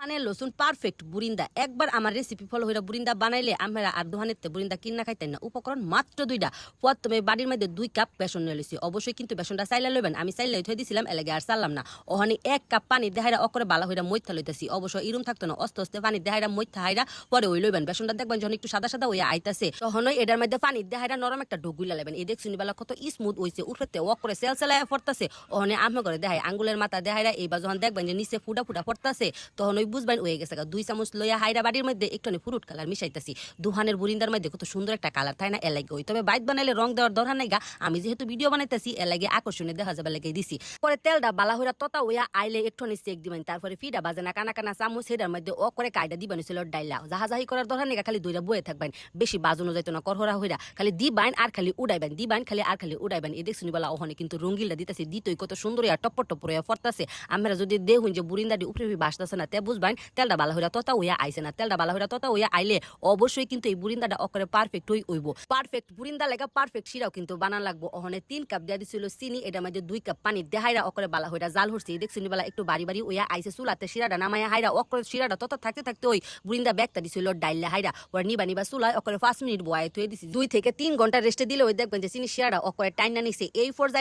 মানে লসুন পারফেক্ট বুরিন্দা একবার আমার রেসিপি ফলো হইরা বুরিন্দা বানাইলে আমরা আর দোকানের বুরিন্দা কিনা খাইতেন না। উপকরণ মাত্র 2টা। প্রথমে বাড়ির মধ্যে 2 কাপ বেসন নিয়ে লইছি। অবশ্যই কিন্তু বেসনটা চাইলা লইবেন। আমি চাইলাই থই দিছিলাম এলাগে আর চাললাম না। ওখানে 1 কাপ পানি দেহাইরা অকরে বালা হইরা মইথা লইতাছি। অবশ্যই ইরুম থাকতো না, আস্তে আস্তে পানি দেহাইরা মইথা হাইরা পরে ওই লইবেন। বেসনটা দেখবেন যখন একটু সাদা সাদা হইয়া আইতাছে তখনই এটার মধ্যে পানি দেহাইরা নরম একটা ডুগুইলা লইবেন। এই দেখছুনি বেলা কত স্মুথ হইছে, উঠতে ওক করে সেলসেলায় পড়তাছে। ওখানে আমি করে দেখাই আঙ্গুলের মাথা দেহাইরা এইবার যখন দেখবেন যে নিচে ফুটা ফুটা পড়তাছে তখন ওই বুঝবেন হয়ে গেছে। 2 চামচ লইয়া হাইরা বাড়ির মধ্যে একটুখানি ফুরুট কালার মিশাইতাছি। দুহানের বুরিন্দার মধ্যে কত সুন্দর একটা কালার তাই না, এলাগে ওই তবে বাইত বানাইলে রং দেওয়ার দরকার নাই গা। আমি যেহেতু ভিডিও বানাইতেছি এলাগে আকর্ষণে দেখা যাবে লাগে দিছি। পরে তেলটা বালা হইরা ততা হইয়া আইলে একটুখানি সেক দিবেন। তারপরে ফিডা বাজে না কানা কানা চামচ সেটার মধ্যে ও করে কাইডা দিবেন ছিল ডাইলা। জাহাজাহি করার দরকার নেই, খালি দুইটা বয়ে থাকবেন, বেশি বাজনো যাইতো না করহরা হইরা। খালি দিবাইন আর খালি উড়াইবেন, দিবাইন খালি আর খালি উড়াইবেন। এই দেখছুনি বলা ওখানে কিন্তু রঙ্গিলটা দিতেছি দিতই কত সুন্দর আর টপ্পর টপ্পর হইয়া ফরতাছে। আমরা যদি দেখুন যে বুরিন্দাটি উপরে বাসতেছে না তে বুঝবেন তেলটা বালা হইরা ততা হইয়া আইছে না। তেলটা বালা হইরা ততা হইয়া আইলে অবশ্যই কিন্তু এই বুরিন্দাটা অকরে পারফেক্ট হইব। পারফেক্ট বুরিন্দা লাগা পারফেক্ট শিরাও কিন্তু বানান লাগবো। ওখানে 3 কাপ দিয়া দিছিল চিনি, এটার মধ্যে 2 কাপ পানি দেহাইরা অকরে বালা হইরা জাল হরছি। দেখছুনি বলা একটু বাড়ি বাড়ি হইয়া আইছে চুলাতে শিরাটা নামাইয়া হাইরা অকরে শিরাটা ততা থাকতে থাকতে ওই বুরিন্দা ব্যাগটা দিছিল ডাইলে হাইরা পরে নিবা নিবা চুলায় অকরে 5 মিনিট বয়াই থুয়ে দিছি। 2 থেকে 3 ঘন্টা রেস্টে দিলে ওই দেখবেন যে চিনি শিরাটা অকরে টাইনা নিছে। এই পর্যায়ে